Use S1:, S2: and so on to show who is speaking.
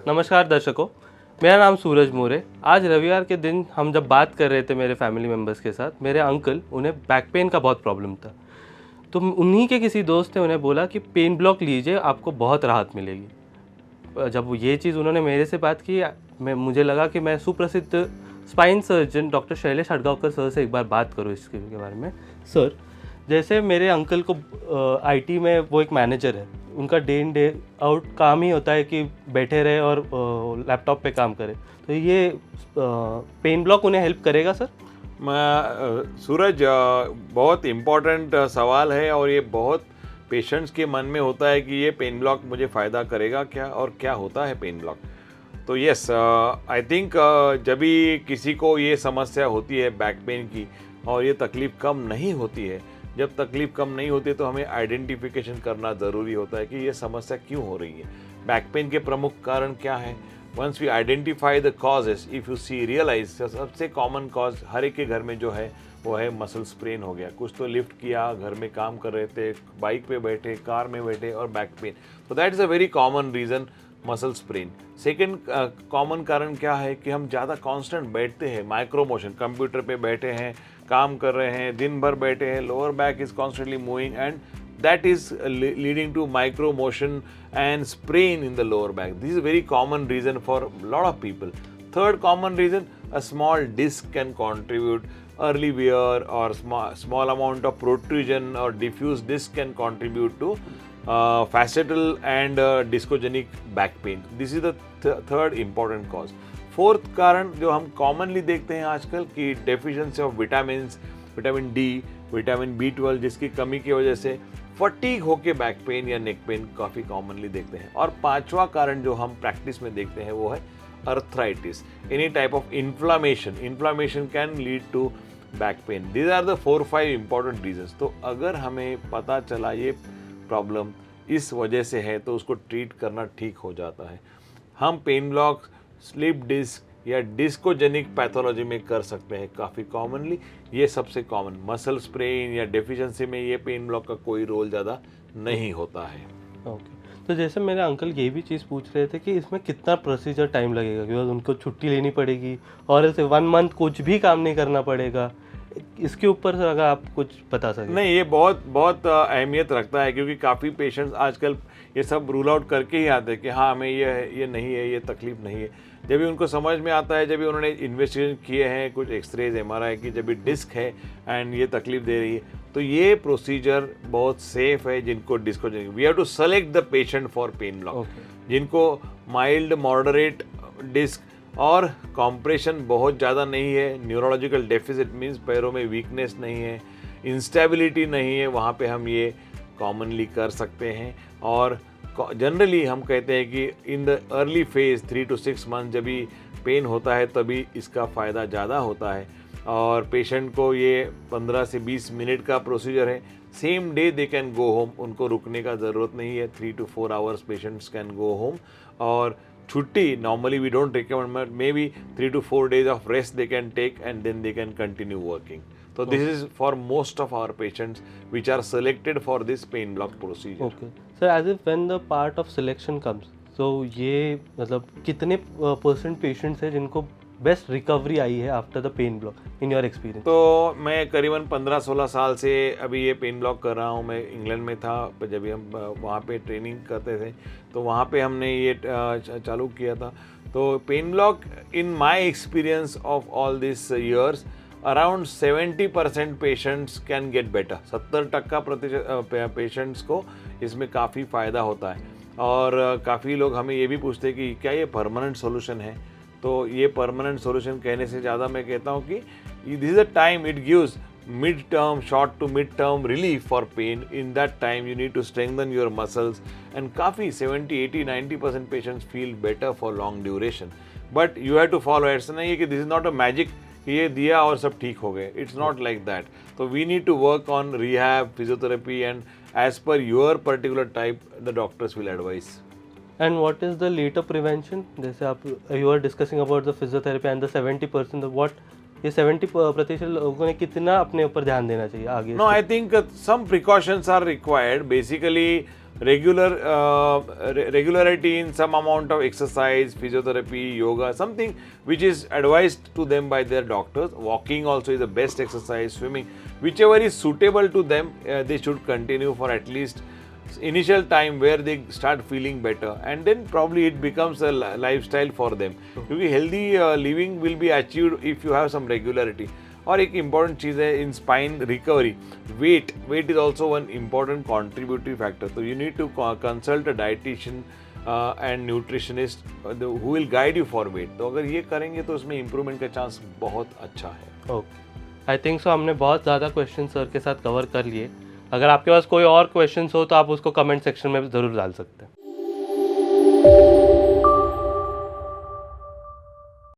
S1: नमस्कार दर्शकों, मेरा नाम सूरज मोरे। आज रविवार के दिन हम जब बात कर रहे थे मेरे फैमिली मेम्बर्स के साथ, मेरे अंकल, उन्हें बैक पेन का बहुत प्रॉब्लम था। तो उन्हीं के किसी दोस्त ने उन्हें बोला कि पेन ब्लॉक लीजिए, आपको बहुत राहत मिलेगी। जब वो ये चीज़ उन्होंने मेरे से बात की, मुझे लगा कि मैं सुप्रसिद्ध spine surgeon doctor Shailesh Hadgaonkar sir से एक बार बात करूँ इसके बारे में। सर, जैसे मेरे अंकल को आईटी में वो एक मैनेजर है, उनका डे इन डे आउट काम ही होता है कि बैठे रहे और लैपटॉप पे काम करे, तो ये पेन ब्लॉक उन्हें हेल्प करेगा सर?
S2: सूरज, बहुत इम्पोर्टेंट सवाल है और ये बहुत पेशेंट्स के मन में होता है कि ये पेन ब्लॉक मुझे फ़ायदा करेगा क्या, और क्या होता है पेन ब्लॉक। तो यस, आई थिंक जब भी किसी को ये समस्या होती है बैक पेन की और ये तकलीफ़ कम नहीं होती है, जब तकलीफ़ कम नहीं होती तो हमें आइडेंटिफिकेशन करना ज़रूरी होता है कि ये समस्या क्यों हो रही है, बैक पेन के प्रमुख कारण क्या है। Once we identify the causes, if you see realise, सबसे कॉमन कॉज हर एक के घर में जो है वो है मसल स्प्रेन हो गया। कुछ तो लिफ्ट किया, घर में काम कर रहे थे, बाइक पे बैठे, कार में बैठे और बैक पेन, तो that is a very common reason, muscle sprain. Second common कारण क्या है कि हम ज़्यादा कांस्टेंट बैठते हैं, माइक्रो मोशन, कंप्यूटर पे बैठे हैं, काम कर रहे हैं, दिन भर बैठे हैं, lower back is constantly moving and that is leading to micro motion and sprain in the lower back. This is a very common reason for a lot of people. Third common reason, a small disc can contribute. Early wear or small amount of protrusion or diffuse disc can contribute to facetal and discogenic back pain. This is the third important cause. Fourth कारण जो हम commonly देखते हैं आजकल कि deficiency of vitamins, vitamin D, vitamin B12 जिसकी कमी की वजह से फटीग होके बैक पेन या नेक पेन काफ़ी कॉमनली देखते हैं। और पांचवा कारण जो हम प्रैक्टिस में देखते हैं वो है arthritis, any type of inflammation can lead to back pain. These are the 4-5 important reasons. तो अगर हमें पता चला ये प्रॉब्लम इस वजह से है तो उसको ट्रीट करना ठीक हो जाता है। हम पेन ब्लॉक, स्लिप डिस्क या डिस्कोजेनिक पैथोलॉजी में कर सकते हैं काफ़ी कॉमनली। ये सबसे कॉमन, मसल स्प्रेन या डेफिशिएंसी में ये पेन ब्लॉक का कोई रोल ज़्यादा नहीं होता है।
S1: ओके, तो जैसे मेरे अंकल ये भी चीज़ पूछ रहे थे कि इसमें कितना प्रोसीजर टाइम लगेगा, क्योंकि उनको छुट्टी लेनी पड़ेगी और ऐसे 1 मंथ कुछ भी काम नहीं करना पड़ेगा, इसके ऊपर से अगर आप कुछ बता सकें।
S2: नहीं, ये बहुत अहमियत रखता है क्योंकि काफ़ी पेशेंट्स आजकल ये सब रूल आउट करके ही आते हैं कि हाँ हमें ये नहीं है, ये तकलीफ़ नहीं है। जब भी उनको समझ में आता है, जब भी उन्होंने इन्वेस्टिगेशन किए हैं, कुछ एक्सरेज, MRI की, जब भी डिस्क है एंड ये तकलीफ़ दे रही है, तो ये प्रोसीजर बहुत सेफ है। जिनको discogenic, we have to select the patient for pain block. जिनको माइल्ड मॉडरेट डिस्क और कॉम्प्रेशन बहुत ज़्यादा नहीं है, न्यूरोलॉजिकल डेफिसिट मीन्स पैरों में वीकनेस नहीं है, इंस्टेबिलिटी नहीं है, वहाँ पे हम ये कॉमनली कर सकते हैं। और जनरली हम कहते हैं कि in the early phase 3 to 6 month जब भी पेन होता है तभी इसका फ़ायदा ज़्यादा होता है। और पेशेंट को ये 15 से 20 मिनट का प्रोसीजर है, same day they can go home, उनको रुकने का ज़रूरत नहीं है। 3 to 4 hours patients can go home. और छुट्टी normally we don't recommend, but maybe 3 to 4 days of rest they can take and then they can continue working. So this is for most of our patients which are selected for this pain block procedure.
S1: Okay. So as if when the part of selection comes, so ये मतलब कितने % patients हैं जिनको best recovery आई है after the pain block in your experience?
S2: तो मैं करीबन 15-16 साल से अभी ये पेन ब्लॉक कर रहा हूँ। मैं इंग्लैंड में था जब भी हम वहाँ पे ट्रेनिंग करते थे, तो वहाँ पे हमने ये चालू किया था। तो pain block in my experience of all this years, around 70% patients can get better. 70% patients को इसमें काफ़ी फ़ायदा होता है। और काफ़ी लोग हमें ये भी पूछते हैं कि क्या ये परमानेंट सॉल्यूशन है। तो ये परमानेंट सॉल्यूशन कहने से ज़्यादा मैं कहता हूँ कि this is a time, it gives mid term, short to mid term relief for pain. In that time you need to strengthen your muscles and काफ़ी 70-80-90% patients feel better for long duration. But you have to follow. ऐसा नहीं है कि this is not a magic कि ये दिया और सब ठीक हो गए, इट्स नॉट लाइक दैट। तो we need to work on rehab, physiotherapy and as per your particular type the doctors will advise.
S1: And what is the later prevention? जैसे आप you are discussing about the physiotherapy and the 70%, what ये 70% लोगों ने कितना अपने ऊपर ध्यान देना चाहिए आगे?
S2: No, I think some precautions are required. Basically, regularity in some amount of exercise, physiotherapy, yoga, something which is advised to them by their doctors. Walking also is the best exercise. Swimming, whichever is suitable to them, they should continue for at least initial time where they start feeling better, and then probably it becomes a lifestyle for them. क्योंकि healthy living will be achieved if you have some regularity. और एक important चीज़ है in spine recovery, weight is also one important contributory factor. तो you need to consult a dietitian and nutritionist who will guide you for weight. तो अगर ये करेंगे तो उसमें इम्प्रूवमेंट का चांस बहुत अच्छा है.
S1: ओके, आई थिंक सो हमने बहुत ज़्यादा क्वेश्चन सर के साथ कवर कर लिए. अगर आपके पास कोई और क्वेश्चन हो तो आप उसको कमेंट सेक्शन में ज़रूर डाल सकते हैं.